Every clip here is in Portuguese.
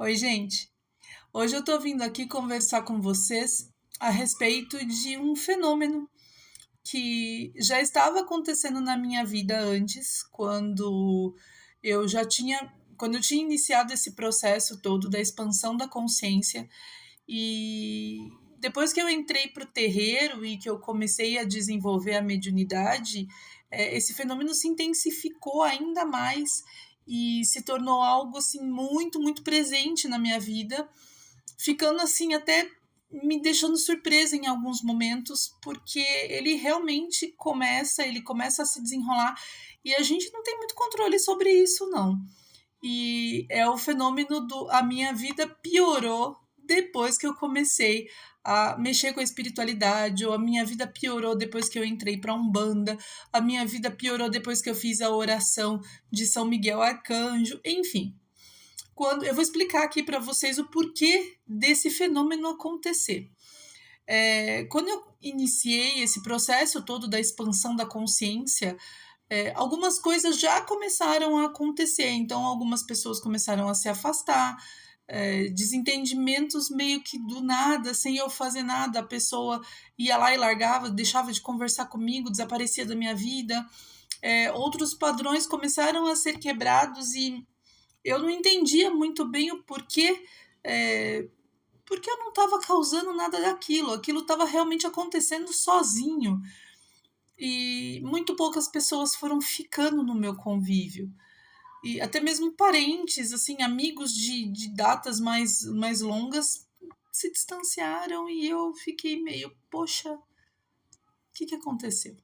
Oi, gente. Hoje eu tô vindo aqui conversar com vocês a respeito de um fenômeno que já estava acontecendo na minha vida antes, quando eu tinha iniciado esse processo todo da expansão da consciência e depois que eu entrei para o terreiro e que eu comecei a desenvolver a mediunidade, esse fenômeno se intensificou ainda mais e se tornou algo assim muito, muito presente na minha vida, ficando assim até me deixando surpresa em alguns momentos, porque ele começa a se desenrolar e a gente não tem muito controle sobre isso, não. E é o fenômeno do a minha vida piorou depois que eu comecei a mexer com a espiritualidade, ou a minha vida piorou depois que eu entrei para Umbanda, a minha vida piorou depois que eu fiz a oração de São Miguel Arcanjo, enfim. Quando eu vou explicar aqui para vocês o porquê desse fenômeno acontecer. Quando eu iniciei esse processo todo da expansão da consciência, algumas coisas já começaram a acontecer, então algumas pessoas começaram a se afastar, desentendimentos meio que do nada, sem eu fazer nada, a pessoa ia lá e largava, deixava de conversar comigo, desaparecia da minha vida. Outros padrões começaram a ser quebrados e eu não entendia muito bem o porquê, porque eu não estava causando nada daquilo, aquilo estava realmente acontecendo sozinho. E muito poucas pessoas foram ficando no meu convívio. E até mesmo parentes, assim, amigos de datas mais longas se distanciaram e eu fiquei meio, poxa, o que aconteceu?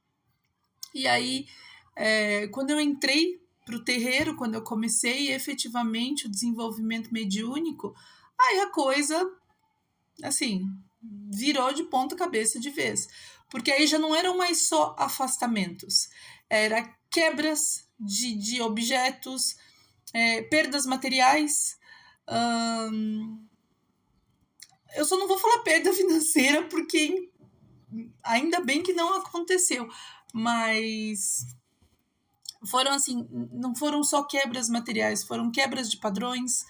E aí, quando eu entrei para o terreiro, quando eu comecei efetivamente o desenvolvimento mediúnico, aí a coisa, assim, virou de ponta cabeça de vez. Porque aí já não eram mais só afastamentos, era quebras de objetos, perdas materiais. hum, eu só não vou falar perda financeira, porque ainda bem que não aconteceu. Mas foram assim, não foram só quebras materiais, foram quebras de padrões,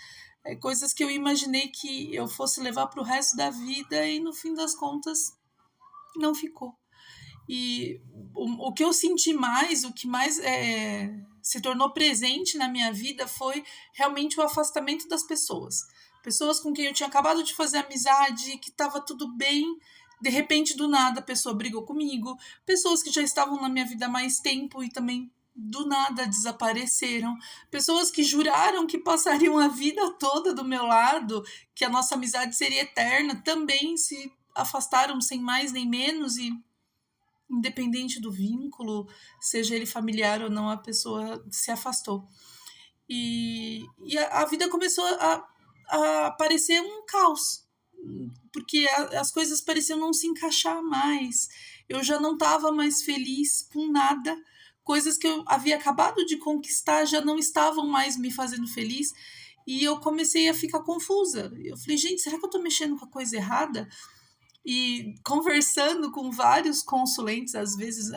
coisas que eu imaginei que eu fosse levar para o resto da vida e no fim das contas não ficou. E o que eu senti mais, o que mais se tornou presente na minha vida foi realmente o afastamento das pessoas. Pessoas com quem eu tinha acabado de fazer amizade, que estava tudo bem, de repente, do nada, a pessoa brigou comigo. Pessoas que já estavam na minha vida há mais tempo e também do nada desapareceram. Pessoas que juraram que passariam a vida toda do meu lado, que a nossa amizade seria eterna, também se afastaram sem mais nem menos e independente do vínculo, seja ele familiar ou não, a pessoa se afastou. E a vida começou a parecer um caos, porque as coisas pareciam não se encaixar mais. Eu já não estava mais feliz com nada. Coisas que eu havia acabado de conquistar já não estavam mais me fazendo feliz. E eu comecei a ficar confusa. Eu falei, gente, será que eu estou mexendo com a coisa errada? E conversando com vários consulentes, às vezes,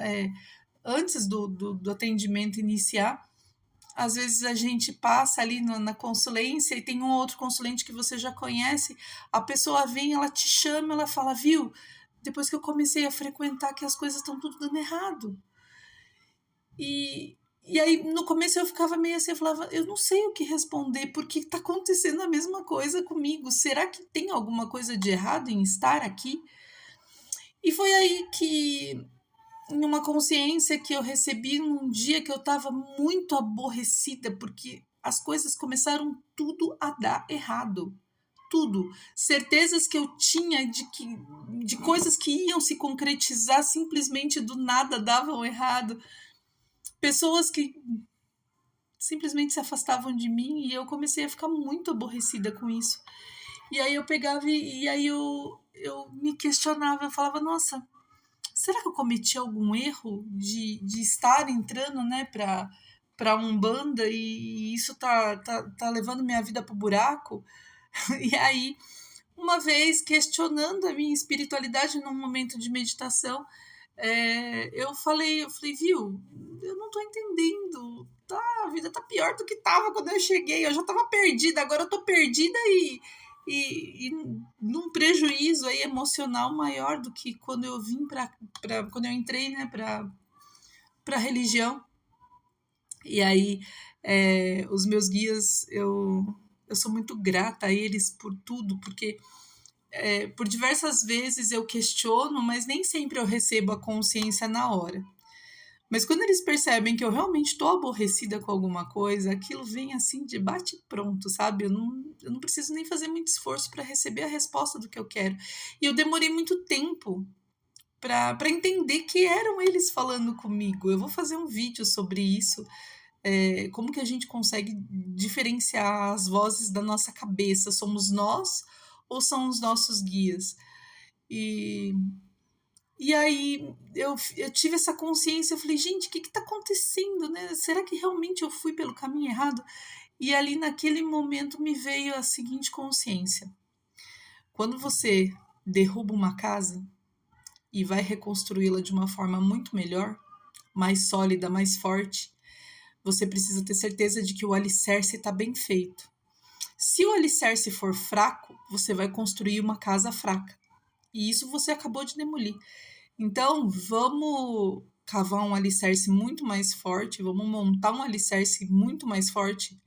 antes do atendimento iniciar, às vezes a gente passa ali na consulência e tem um outro consulente que você já conhece, a pessoa vem, ela te chama, ela fala, viu, depois que eu comecei a frequentar que as coisas estão tudo dando errado. E aí, no começo eu ficava meio assim, eu falava, eu não sei o que responder, porque está acontecendo a mesma coisa comigo. Será que tem alguma coisa de errado em estar aqui? E foi aí que, em uma consciência que eu recebi num dia que eu estava muito aborrecida, porque as coisas começaram tudo a dar errado. Tudo. Certezas que eu tinha de coisas que iam se concretizar simplesmente do nada davam errado. Pessoas que simplesmente se afastavam de mim e eu comecei a ficar muito aborrecida com isso. E aí eu pegava e aí eu me questionava, eu falava, nossa, será que eu cometi algum erro de estar entrando, né, para Umbanda e isso tá levando minha vida pro buraco? E aí, uma vez questionando a minha espiritualidade num momento de meditação, eu falei, viu, eu não tô entendendo, tá, a vida tá pior do que tava quando eu cheguei, eu já tava perdida, agora eu tô perdida e num prejuízo aí emocional maior do que quando eu vim quando eu entrei, né, pra religião. E aí, os meus guias, eu sou muito grata a eles por tudo, porque por diversas vezes eu questiono, mas nem sempre eu recebo a consciência na hora. Mas quando eles percebem que eu realmente estou aborrecida com alguma coisa, aquilo vem assim de bate e pronto, sabe? Eu não preciso nem fazer muito esforço para receber a resposta do que eu quero. E eu demorei muito tempo para entender que eram eles falando comigo. Eu vou fazer um vídeo sobre isso, como que a gente consegue diferenciar as vozes da nossa cabeça? Somos nós ou são os nossos guias? E, e aí eu tive essa consciência, eu falei, gente, o que está acontecendo, né? Será que realmente eu fui pelo caminho errado? E ali naquele momento me veio a seguinte consciência. Quando você derruba uma casa e vai reconstruí-la de uma forma muito melhor, mais sólida, mais forte, você precisa ter certeza de que o alicerce está bem feito. Se o alicerce for fraco, você vai construir uma casa fraca. E isso você acabou de demolir. Então, vamos cavar um alicerce muito mais forte, vamos montar um alicerce muito mais forte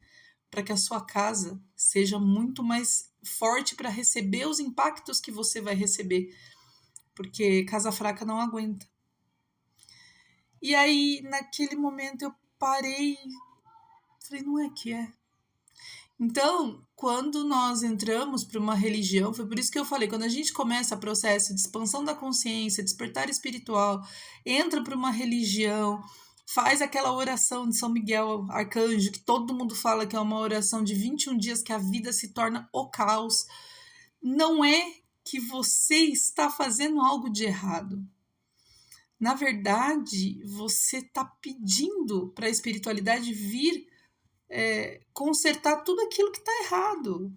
para que a sua casa seja muito mais forte para receber os impactos que você vai receber. Porque casa fraca não aguenta. E aí, naquele momento, eu parei, falei, não é que é. Então, quando nós entramos para uma religião, foi por isso que eu falei, quando a gente começa o processo de expansão da consciência, despertar espiritual, entra para uma religião, faz aquela oração de São Miguel Arcanjo, que todo mundo fala que é uma oração de 21 dias, que a vida se torna o caos, não é que você está fazendo algo de errado. Na verdade, você está pedindo para a espiritualidade vir consertar tudo aquilo que está errado.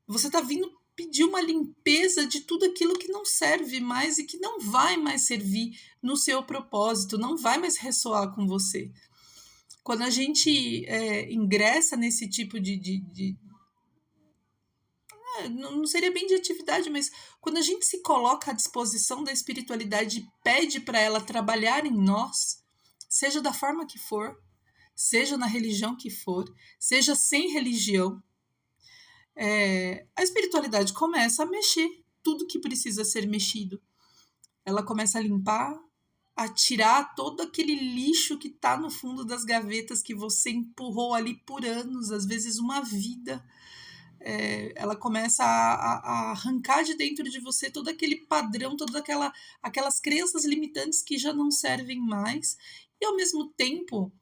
Você está vindo pedir uma limpeza de tudo aquilo que não serve mais e que não vai mais servir no seu propósito, não vai mais ressoar com você. Quando a gente ingressa nesse tipo não seria bem de atividade, mas quando a gente se coloca à disposição da espiritualidade e pede para ela trabalhar em nós, seja da forma que for, seja na religião que for, seja sem religião, a espiritualidade começa a mexer tudo que precisa ser mexido. Ela começa a limpar, a tirar todo aquele lixo que está no fundo das gavetas que você empurrou ali por anos, às vezes uma vida. Ela começa a arrancar de dentro de você todo aquele padrão, todas aquelas crenças limitantes que já não servem mais. E, ao mesmo tempo,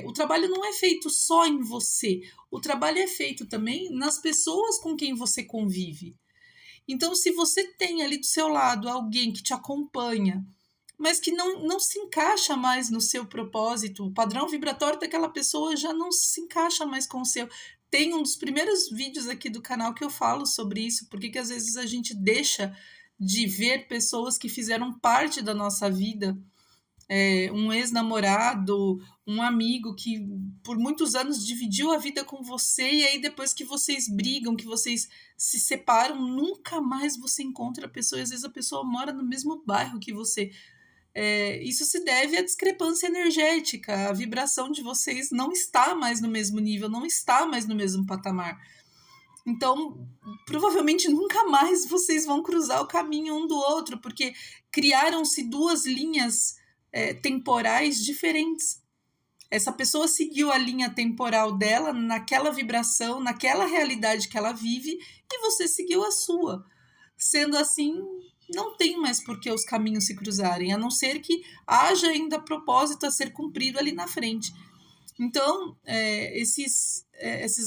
o trabalho não é feito só em você. O trabalho é feito também nas pessoas com quem você convive. Então, se você tem ali do seu lado alguém que te acompanha, mas que não se encaixa mais no seu propósito, o padrão vibratório daquela pessoa já não se encaixa mais com o seu. Tem um dos primeiros vídeos aqui do canal que eu falo sobre isso, porque que às vezes a gente deixa de ver pessoas que fizeram parte da nossa vida, um ex-namorado, um amigo que por muitos anos dividiu a vida com você, e aí depois que vocês brigam, que vocês se separam, nunca mais você encontra a pessoa, e às vezes a pessoa mora no mesmo bairro que você. Isso se deve à discrepância energética, a vibração de vocês não está mais no mesmo nível, não está mais no mesmo patamar. Então, provavelmente nunca mais vocês vão cruzar o caminho um do outro, porque criaram-se duas linhas temporais diferentes. Essa pessoa seguiu a linha temporal dela naquela vibração, naquela realidade que ela vive, e você seguiu a sua. Sendo assim, não tem mais por que os caminhos se cruzarem, a não ser que haja ainda propósito a ser cumprido ali na frente. Então, esses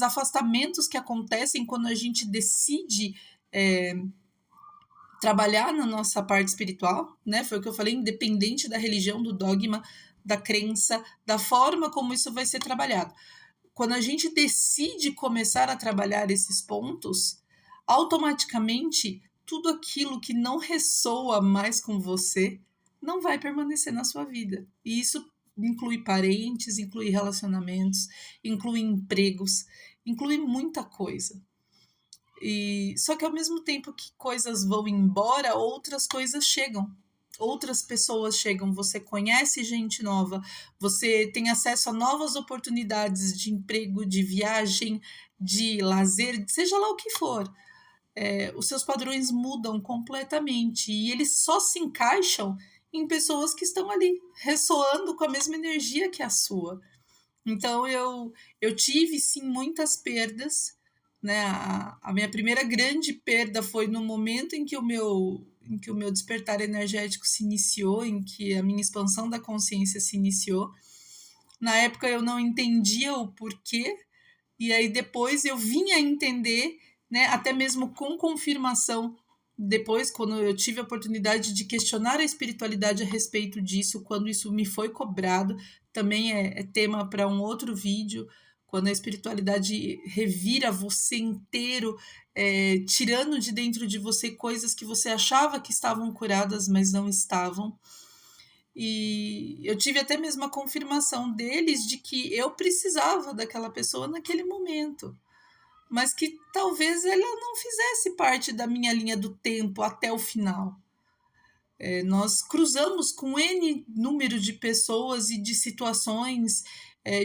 afastamentos que acontecem quando a gente decide trabalhar na nossa parte espiritual, né? Foi o que eu falei, independente da religião, do dogma, da crença, da forma como isso vai ser trabalhado. Quando a gente decide começar a trabalhar esses pontos, automaticamente tudo aquilo que não ressoa mais com você não vai permanecer na sua vida. E isso inclui parentes, inclui relacionamentos, inclui empregos, inclui muita coisa. E só que ao mesmo tempo que coisas vão embora, outras coisas chegam. Outras pessoas chegam, você conhece gente nova, você tem acesso a novas oportunidades de emprego, de viagem, de lazer, seja lá o que for. Os seus padrões mudam completamente e eles só se encaixam em pessoas que estão ali ressoando com a mesma energia que a sua. Então eu tive sim muitas perdas, né? A minha primeira grande perda foi no momento em que o meu despertar energético se iniciou, em que a minha expansão da consciência se iniciou. Na época eu não entendia o porquê, e aí depois eu vim a entender, né, até mesmo com confirmação, depois, quando eu tive a oportunidade de questionar a espiritualidade a respeito disso, quando isso me foi cobrado, também é tema para um outro vídeo, quando a espiritualidade revira você inteiro, tirando de dentro de você coisas que você achava que estavam curadas, mas não estavam. E eu tive até mesmo a confirmação deles de que eu precisava daquela pessoa naquele momento, mas que talvez ela não fizesse parte da minha linha do tempo até o final. Nós cruzamos com N número de pessoas e de situações,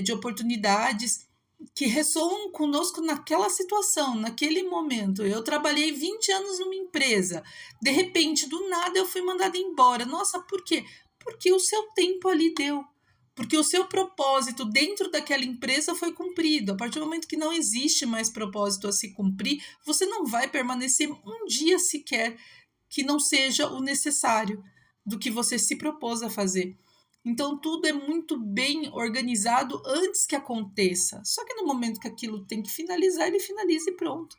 de oportunidades que ressoam conosco naquela situação, naquele momento. Eu trabalhei 20 anos numa empresa, de repente, do nada, eu fui mandada embora. Nossa, por quê? Porque o seu tempo ali deu. Porque o seu propósito dentro daquela empresa foi cumprido. A partir do momento que não existe mais propósito a se cumprir, você não vai permanecer um dia sequer que não seja o necessário do que você se propôs a fazer. Então, tudo é muito bem organizado antes que aconteça. Só que no momento que aquilo tem que finalizar, ele finaliza e pronto.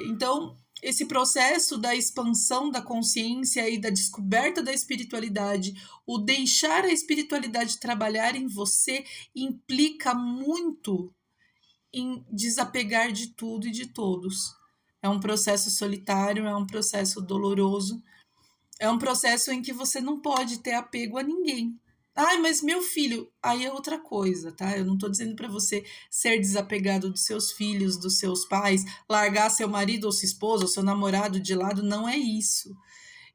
Então, esse processo da expansão da consciência e da descoberta da espiritualidade, o deixar a espiritualidade trabalhar em você, implica muito em desapegar de tudo e de todos. É um processo solitário, é um processo doloroso, é um processo em que você não pode ter apego a ninguém. Ai, mas meu filho, aí é outra coisa, tá? Eu não tô dizendo para você ser desapegado dos seus filhos, dos seus pais, largar seu marido ou sua esposa ou seu namorado de lado, não é isso.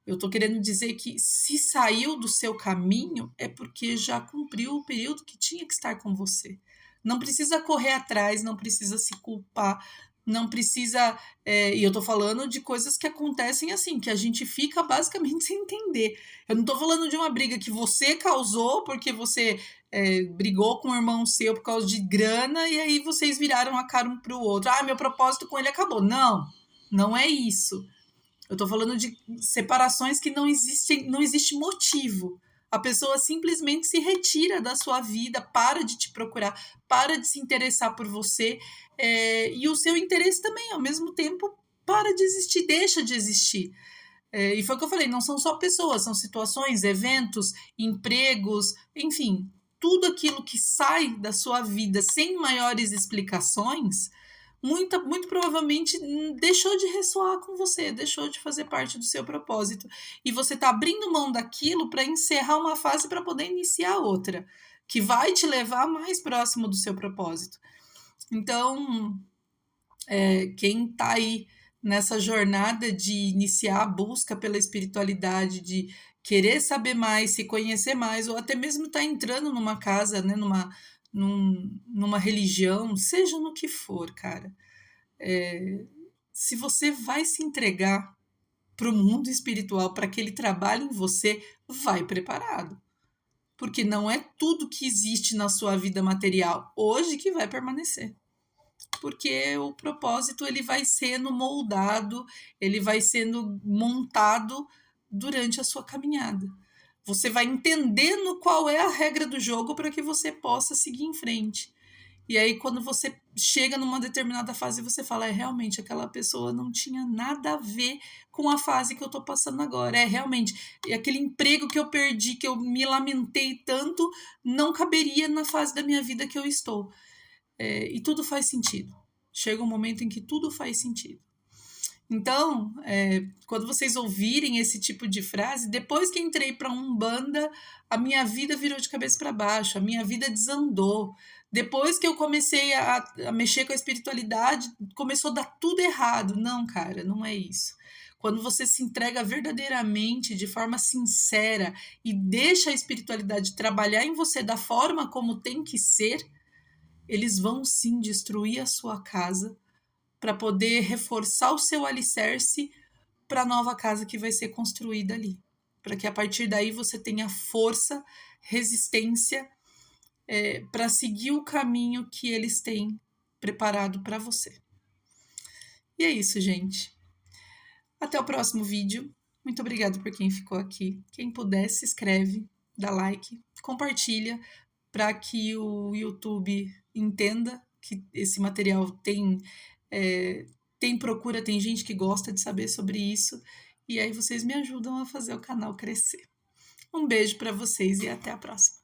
Eu tô querendo dizer que se saiu do seu caminho é porque já cumpriu o período que tinha que estar com você. Não precisa correr atrás, não precisa se culpar, não precisa. E eu tô falando de coisas que acontecem assim, que a gente fica basicamente sem entender. Eu não tô falando de uma briga que você causou porque você brigou com o irmão seu por causa de grana e aí vocês viraram a cara um pro outro. Ah, meu propósito com ele acabou. Não, não é isso. Eu tô falando de separações que não existe motivo. A pessoa simplesmente se retira da sua vida, para de te procurar, para de se interessar por você, e o seu interesse também, ao mesmo tempo, para de existir, deixa de existir. E foi o que eu falei, não são só pessoas, são situações, eventos, empregos, enfim, tudo aquilo que sai da sua vida sem maiores explicações, muito provavelmente deixou de ressoar com você, deixou de fazer parte do seu propósito. E você está abrindo mão daquilo para encerrar uma fase para poder iniciar outra, que vai te levar mais próximo do seu propósito. Então, quem está aí nessa jornada de iniciar a busca pela espiritualidade, de querer saber mais, se conhecer mais, ou até mesmo estar entrando numa casa, né, numa religião, seja no que for, cara. Se você vai se entregar para o mundo espiritual, para que ele trabalhe em você, vai preparado. Porque não é tudo que existe na sua vida material hoje que vai permanecer. Porque o propósito ele vai sendo moldado, ele vai sendo montado durante a sua caminhada. Você vai entendendo qual é a regra do jogo para que você possa seguir em frente. E aí, quando você chega numa determinada fase, você fala: realmente, aquela pessoa não tinha nada a ver com a fase que eu tô passando agora. Realmente, aquele emprego que eu perdi, que eu me lamentei tanto, não caberia na fase da minha vida que eu estou. E tudo faz sentido. Chega um momento em que tudo faz sentido. Então, quando vocês ouvirem esse tipo de frase, depois que entrei para Umbanda, a minha vida virou de cabeça para baixo, a minha vida desandou. Depois que eu comecei a mexer com a espiritualidade, começou a dar tudo errado. Não, cara, não é isso. Quando você se entrega verdadeiramente, de forma sincera, e deixa a espiritualidade trabalhar em você da forma como tem que ser, eles vão sim destruir a sua casa para poder reforçar o seu alicerce para a nova casa que vai ser construída ali. Para que a partir daí você tenha força, resistência para seguir o caminho que eles têm preparado para você. E é isso, gente. Até o próximo vídeo. Muito obrigada por quem ficou aqui. Quem puder, se inscreve, dá like, compartilha para que o YouTube entenda que esse material tem procura, tem gente que gosta de saber sobre isso. E aí vocês me ajudam a fazer o canal crescer. Um beijo para vocês e até a próxima.